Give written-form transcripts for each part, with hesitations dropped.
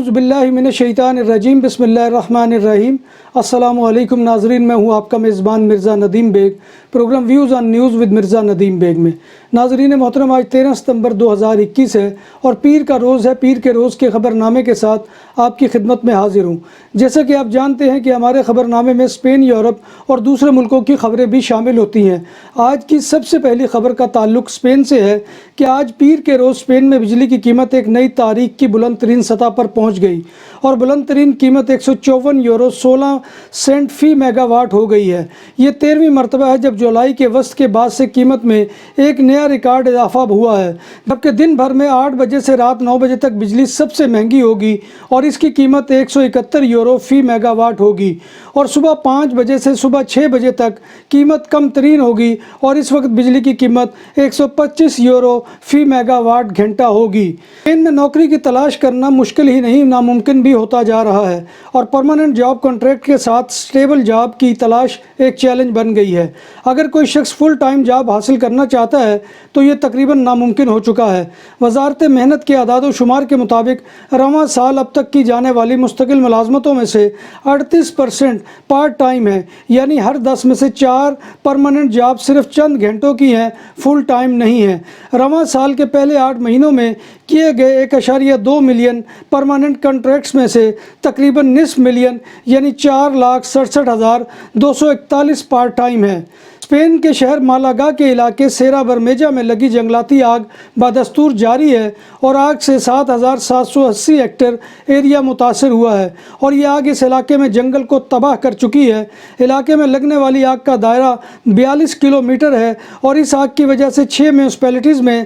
اعوذ باللہ من الشیطان الرجیم بسم اللہ الرحمن الرحیم۔ السلام علیکم ناظرین، میں ہوں آپ کا میزبان Mirza Nadeem Baig, program views on news with Mirza Nadeem Baig میں۔ ناظرین محترم، آج 13 ستمبر 2021 ہے اور پیر کا روز ہے۔ پیر کے روز کے خبر نامے کے ساتھ آپ کی خدمت میں حاضر ہوں۔ جیسا کہ آپ جانتے ہیں کہ ہمارے خبر نامے میں اسپین، یورپ اور دوسرے ملکوں کی خبریں بھی شامل ہوتی ہیں۔ آج کی سب سے پہلی خبر کا تعلق اسپین سے ہے کہ آج پیر کے روز اسپین میں بجلی کی قیمت ایک نئی تاریخ کی بلند ترین سطح پر پہنچ گئی اور بلند ترین قیمت 154 یورو 16 سینٹ فی میگا واٹ ہو گئی ہے۔ یہ 13ویں مرتبہ ہے جب جولائی کے وسط کے بعد سے قیمت میں ایک نیا ریکارڈ اضافہ ہوا ہے، جبکہ دن بھر میں 8 بجے سے رات 9 بجے تک بجلی سب سے مہنگی ہوگی اور اس کی قیمت 171 یورو فی میگا واٹ ہوگی، اور صبح 5 بجے سے صبح 6 بجے تک قیمت کم ترین ہوگی اور اس وقت بجلی کی قیمت 125 یورو فی میگا واٹ گھنٹہ ہوگی۔ اسپین میں نوکری کی تلاش کرنا مشکل ہی نہیں، ناممکن بھی ہوتا جا رہا ہے اور پرماننٹ جاب کنٹریکٹ کے ساتھ سٹیبل جاب کی تلاش ایک چیلنج بن گئی ہے۔ اگر کوئی شخص فل ٹائم جاب حاصل کرنا چاہتا ہے تو یہ تقریباً ناممکن ہو چکا ہے۔ وزارت محنت کے اعداد و شمار کے مطابق رواں سال اب تک کی جانے والی مستقل ملازمتوں میں سے 38% پارٹ ٹائم ہے، یعنی ہر 10 میں سے 4 پرماننٹ جاب صرف چند گھنٹوں کی ہیں، فل ٹائم نہیں ہیں۔ رواں سال کے پہلے 8 مہینوں میں کیے گئے 1.2 ملین پرماننٹ کنٹریکٹس میں سے تقریباً نصف ملین یعنی 4,67,241 پارٹ ٹائم ہیں۔ اسپین کے شہر مالاگا کے علاقے سیرا برمیجا میں لگی جنگلاتی آگ بدستور جاری ہے اور آگ سے 7,780 ہیکٹر ایریا متاثر ہوا ہے اور یہ آگ اس علاقے میں جنگل کو تباہ کر چکی ہے۔ علاقے میں لگنے والی آگ کا دائرہ 42 کلومیٹر ہے اور اس آگ کی وجہ سے 6 میونسپلٹیز میں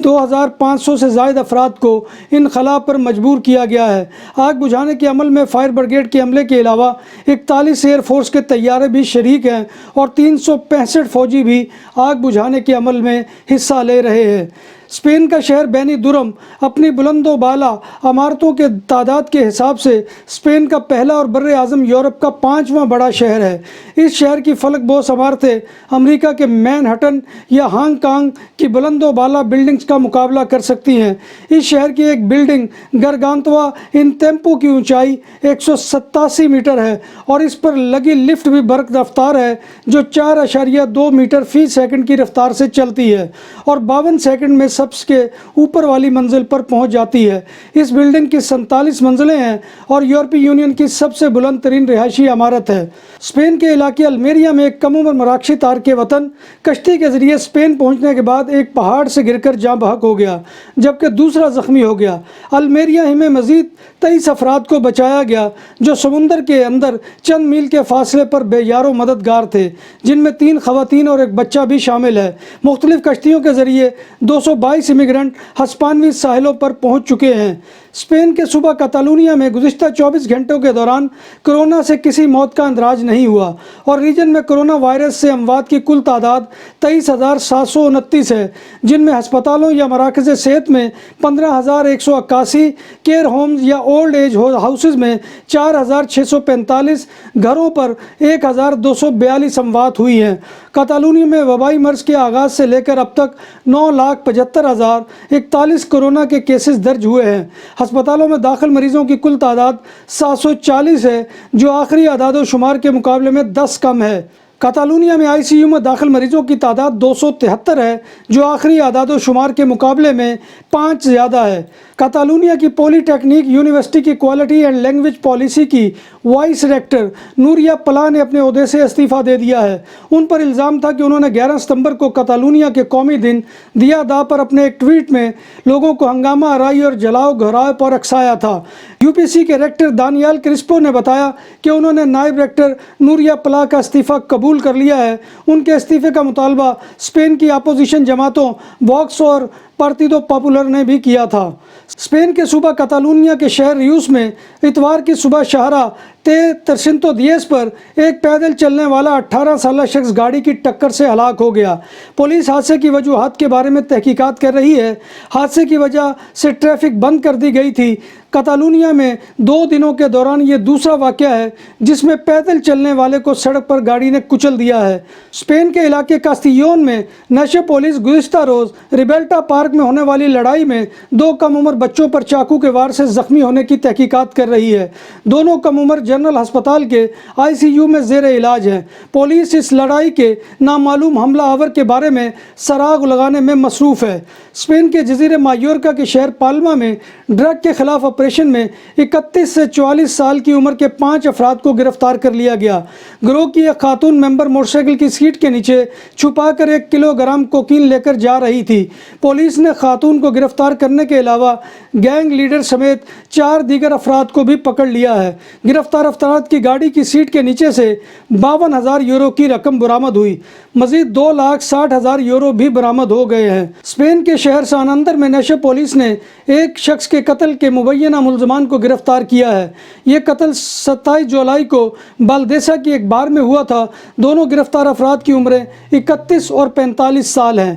2,500 سے زائد افراد کو انخلاء پر مجبور کیا گیا ہے۔ آگ بجھانے کے عمل میں فائر بریگیڈ کے عملے کے علاوہ 41 ایئر فورس کے طیارے بھی شریک ہیں اور 365 فوجی بھی آگ بجھانے کے عمل میں حصہ لے رہے ہیں۔ اسپین کا شہر بینی دورم اپنی بلند و بالا عمارتوں کے تعداد کے حساب سے اسپین کا پہلا اور بر اعظم یورپ کا 5واں بڑا شہر ہے۔ اس شہر کی فلک بوس عمارتیں امریکہ کے مین ہٹن یا ہانگ کانگ کی بلند و بالا بلڈنگز کا مقابلہ کر سکتی ہیں۔ اس شہر کی ایک بلڈنگ گرگانتوا ان تیمپو کی اونچائی 187 میٹر ہے اور اس پر لگی لفٹ بھی برق رفتار ہے جو 4.2 میٹر فی سیکنڈ کی رفتار سے چلتی ہے اور 52 سیکنڈ میں سب کے اوپر والی منزل پر پہنچ جاتی ہے۔ اس بلڈنگ کی 47 منزلیں ہیں اور یورپی یونین کی سب سے بلند ترین رہائشی عمارت ہے۔ اسپین کے علاقے الميریا میں ایک کم عمر مراکشی تارک وطن کشتی کے ذریعے اسپین پہنچنے کے بعد ایک پہاڑ سے گر کر جاں بحق ہو گیا جبکہ دوسرا زخمی ہو گیا۔ الميریا ہی میں مزید 23 افراد کو بچایا گیا جو سمندر کے اندر چند میل کے فاصلے پر بے یار و مددگار تھے، جن میں 3 خواتین اور ایک بچہ بھی شامل ہے۔ مختلف کشتیوں کے ذریعے 222 امیگرنٹ ہسپانوی ساحلوں پر پہنچ چکے ہیں۔ اسپین کے صوبہ کاتالونیا میں گزشتہ 24 گھنٹوں کے دوران کرونا سے کسی موت کا اندراج نہیں ہوا اور ریجن میں کرونا وائرس سے اموات کی کل تعداد 23,729 ہے، جن میں ہسپتالوں یا مراکز صحت میں 15,181، کیئر ہومز یا اولڈ ایج ہاؤسز میں 4,645، گھروں پر 1,242 اموات ہوئی ہیں۔ کاتالونیا میں وبائی مرض کے آغاز سے لے کر اب تک 9,75,041 کورونا کے کیسز درج ہوئے ہیں۔ ہسپتالوں میں داخل مریضوں کی کل تعداد 740 ہے جو آخری اعداد و شمار کے مقابلے میں 10 کم ہے۔ کاتالونیا میں ICU میں داخل مریضوں کی تعداد 273 ہے جو آخری اعداد و شمار کے مقابلے میں 5 زیادہ ہے۔ کاتالونیا کی پولی ٹیکنیک یونیورسٹی کی کوالٹی اینڈ لینگویج پالیسی کی وائس ریکٹر نوریا پلا نے اپنے عہدے سے استعفیٰ دے دیا ہے۔ ان پر الزام تھا کہ انہوں نے 11 ستمبر کو کاتالونیا کے قومی دن دیا دا پر اپنے ایک ٹویٹ میں لوگوں کو ہنگامہ آرائی اور جلاؤ گھراؤ پر اکسایا تھا۔ UPC کے ریکٹر دانیال کرسپو نے بتایا کہ انہوں نے نائب ریکٹر نوریا پلا کا استعفیٰ قبول کر لیا ہے۔ ان کے استعفے کا مطالبہ اسپین کی اپوزیشن جماعتوں واکس اور پارتیدو پاپولر نے بھی کیا تھا۔ اسپین کے صوبہ کاتالونیا کے شہر ریوس میں اتوار کی صبح شاہراہ 310 پر ایک پیدل چلنے والا 18 سالہ شخص گاڑی کی ٹکر سے ہلاک ہو گیا۔ پولیس حادثے کی وجوہات کے بارے میں تحقیقات کر رہی ہے۔ حادثے کی وجہ سے ٹریفک بند کر دی گئی تھی۔ کاتالونیا میں 2 دنوں کے دوران یہ دوسرا واقعہ ہے جس میں پیدل چلنے والے کو سڑک پر گاڑی نے کچل دیا ہے۔ اسپین کے علاقے کاستیون میں نشے پولیس گزشتہ روز ریبیلٹا پارک عراق میں ہونے والی لڑائی میں 2 کم عمر بچوں پر چاقو کے وار سے زخمی ہونے کی تحقیقات کر رہی ہے۔ دونوں کم عمر جنرل ہسپتال کے ICU میں زیر علاج ہیں۔ پولیس اس لڑائی کے نامعلوم حملہ آور کے بارے میں سراغ لگانے میں مصروف ہے۔ اسپین کے جزیرے مایورکا کے شہر پالما میں ڈرگ کے خلاف آپریشن میں 31 سے 44 سال کی عمر کے 5 افراد کو گرفتار کر لیا گیا۔ گروہ کی ایک خاتون ممبر موٹر سائیکل کی سیٹ کے نیچے چھپا کر 1 کلو گرام کوکین لے کر جا رہی تھی۔ پولیس نے خاتون کو گرفتار کرنے کے علاوہ گینگ لیڈر سمیت 4 دیگر افراد کو بھی پکڑ لیا ہے۔ گرفتار افراد کی گاڑی کی سیٹ کے نیچے سے 52,000 یورو کی رقم برآمد ہوئی۔ مزید 2,60,000 یورو بھی برآمد ہو گئے ہیں۔ اسپین کے شہر ساناندر میں نیشے پولیس نے ایک شخص کے قتل کے مبینہ ملزمان کو گرفتار کیا ہے۔ یہ قتل 27 جولائی کو بالدیسا کی ایک بار میں ہوا تھا۔ دونوں گرفتار افراد کی عمریں 31 اور 45 سال ہیں۔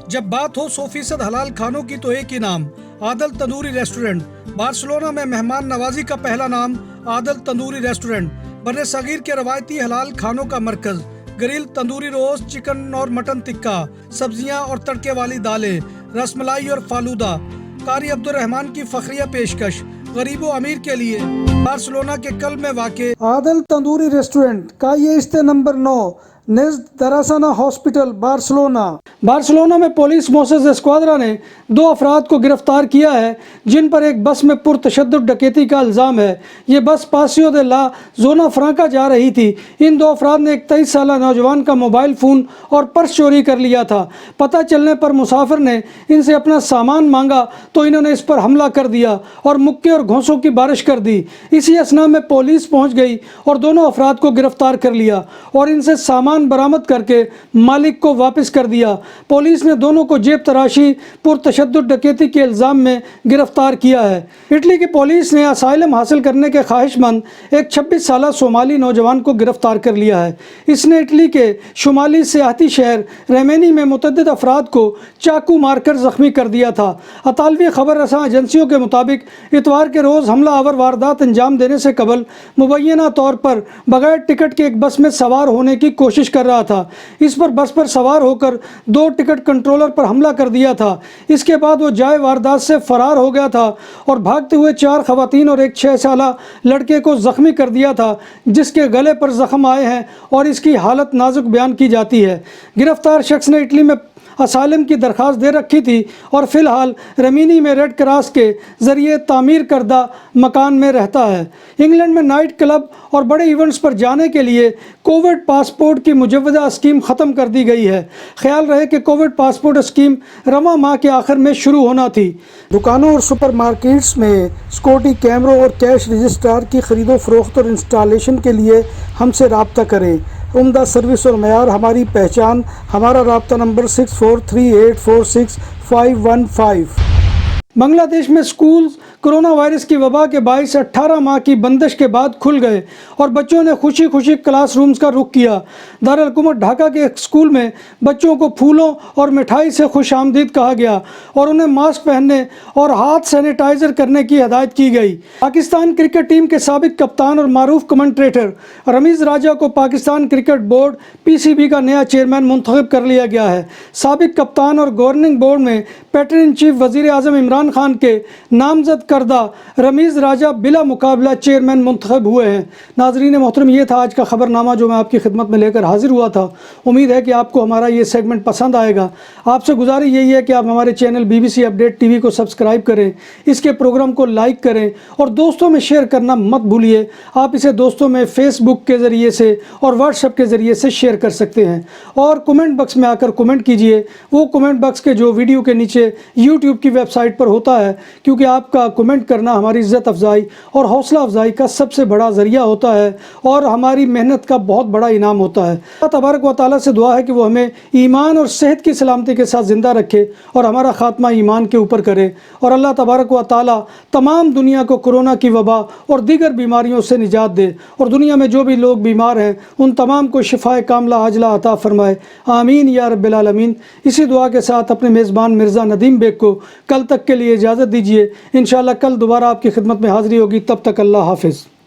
جب بات ہو 100% حلال کھانوں کی تو ایک ہی نام، عادل تندوری ریسٹورنٹ۔ بارسلونا میں مہمان نوازی کا پہلا نام عادل تندوری ریسٹورنٹ، بر صغیر کے روایتی حلال کھانوں کا مرکز۔ گرل تندوری روسٹ، چکن اور مٹن ٹکا، سبزیاں اور تڑکے والی دالیں، رس ملائی اور فالودہ۔ قاری عبدالرحمن کی فخریہ پیشکش، غریب و امیر کے لیے۔ بارسلونا کے قلب میں واقع عادل تندوری ریسٹورنٹ کا یہ استہ نمبر 9 نزد دراسانہ ہاسپٹل بارسلونا میں پولیس موسس اسکواڈرا نے 2 افراد کو گرفتار کیا ہے جن پر ایک بس میں پرتشدد ڈکیتی کا الزام ہے۔ یہ بس پاسیو دے لا زونا فرانکا جا رہی تھی۔ ان 2 افراد نے ایک 23 سالہ نوجوان کا موبائل فون اور پرس چوری کر لیا تھا۔ پتہ چلنے پر مسافر نے ان سے اپنا سامان مانگا تو انہوں نے اس پر حملہ کر دیا اور مکے اور گھونسوں کی بارش کر دی۔ اسی اثناء میں پولیس پہنچ گئی اور دونوں افراد کو گرفتار کر لیا اور ان سے سامان برآمد کر کے مالک کو واپس کر دیا۔ پولیس نے دونوں کو جیب تراشی پرتشدد ڈکیتی کے الزام میں گرفتار کیا ہے۔ اٹلی کی پولیس نے اسائلم حاصل کرنے کے خواہش مند ایک 26 سالہ صومالی نوجوان کو گرفتار کر لیا ہے۔ اس نے اٹلی کے شمالی سیاحتی شہر ریمینی میں متعدد افراد کو چاقو مار کر زخمی کر دیا تھا۔ اطالوی خبر رساں ایجنسیوں کے مطابق اتوار کے روز حملہ آور واردات انجام دینے سے قبل مبینہ طور پر بغیر ٹکٹ کے ایک بس میں سوار ہونے کی کوشش کر رہا تھا۔ اس پر بس پر سوار ہو کر 2 ٹکٹ کنٹرولر پر حملہ کر دیا تھا۔ اس کے بعد وہ جائے واردات سے فرار ہو گیا تھا اور بھاگتے ہوئے 4 خواتین اور ایک 6 سالہ لڑکے کو زخمی کر دیا تھا جس کے گلے پر زخم آئے ہیں اور اس کی حالت نازک بیان کی جاتی ہے۔ گرفتار شخص نے اٹلی میں اسائلم کی درخواست دے رکھی تھی اور فی الحال ریمینی میں ریڈ کراس کے ذریعے تعمیر کردہ مکان میں رہتا ہے۔ انگلینڈ میں نائٹ کلب اور بڑے ایونٹس پر جانے کے لیے کووڈ پاسپورٹ کی مجوزہ اسکیم ختم کر دی گئی ہے۔ خیال رہے کہ کووڈ پاسپورٹ اسکیم رواں ماہ کے آخر میں شروع ہونا تھی۔ دکانوں اور سپر مارکیٹس میں سیکورٹی کیمروں اور کیش رجسٹرار کی خرید و فروخت اور انسٹالیشن کے لیے ہم سے رابطہ کریں۔ عمدہ سروس اور معیار ہماری پہچان۔ ہمارا رابطہ نمبر 6438465515۔ بنگلہ دیش میں اسکولز کرونا وائرس کی وبا کے باعث 18 ماہ کی بندش کے بعد کھل گئے اور بچوں نے خوشی خوشی کلاس رومز کا رخ کیا۔ دارالحکومت ڈھاکہ کے ایک اسکول میں بچوں کو پھولوں اور مٹھائی سے خوش آمدید کہا گیا اور انہیں ماسک پہننے اور ہاتھ سینیٹائزر کرنے کی ہدایت کی گئی۔ پاکستان کرکٹ ٹیم کے سابق کپتان اور معروف کمنٹریٹر رمیز راجہ کو پاکستان کرکٹ بورڈ PCB کا نیا چیئرمین منتخب کر لیا گیا ہے۔ سابق کپتان اور گورننگ بورڈ میں پیٹر ان چیف وزیر اعظم عمران خان کے نامزد کردہ رمیز راجہ بلا مقابلہ چیئرمین منتخب ہوئے ہیں۔ ناظرین محترم، یہ تھا آج کا خبر نامہ جو میں آپ کی خدمت میں لے کر حاضر ہوا تھا۔ امید ہے کہ آپ کو ہمارا یہ سیگمنٹ پسند آئے گا۔ آپ سے گزارش یہی ہے کہ آپ ہمارے چینل BBC اپڈیٹ TV کو سبسکرائب کریں، اس کے پروگرام کو لائک کریں اور دوستوں میں شیئر کرنا مت بھولیے۔ آپ اسے دوستوں میں فیس بک کے ذریعے سے اور واٹس ایپ کے ذریعے سے شیئر کر سکتے ہیں اور کمنٹ باکس میں آ کر کمنٹ کیجئے۔ وہ کمنٹ باکس کے جو ویڈیو کے نیچے YouTube کی ویب سائٹ پر ہوتا ہے، کیونکہ آپ کا کمنٹ کرنا ہماری عزت افزائی اور حوصلہ افزائی کا سب سے بڑا ذریعہ ہوتا ہے اور ہماری محنت کا بہت بڑا انعام ہوتا ہے۔ اللہ تبارک و تعالیٰ سے دعا ہے کہ وہ ہمیں ایمان اور صحت کی سلامتی کے ساتھ زندہ رکھے اور ہمارا خاتمہ ایمان کے اوپر کرے، اور اللہ تبارک و تعالیٰ تمام دنیا کو کورونا کی وبا اور دیگر بیماریوں سے نجات دے، اور دنیا میں جو بھی لوگ بیمار ہیں ان تمام کو شفائے کاملہ عاجلہ عطا فرمائے، آمین یا رب العالمین۔ اسی دعا کے ساتھ اپنے میزبان مرزا ندیم بیگ کو کل تک کے لیے اجازت دیجیے۔ انشاءاللہ کل دوبارہ آپ کی خدمت میں حاضری ہوگی، تب تک اللہ حافظ۔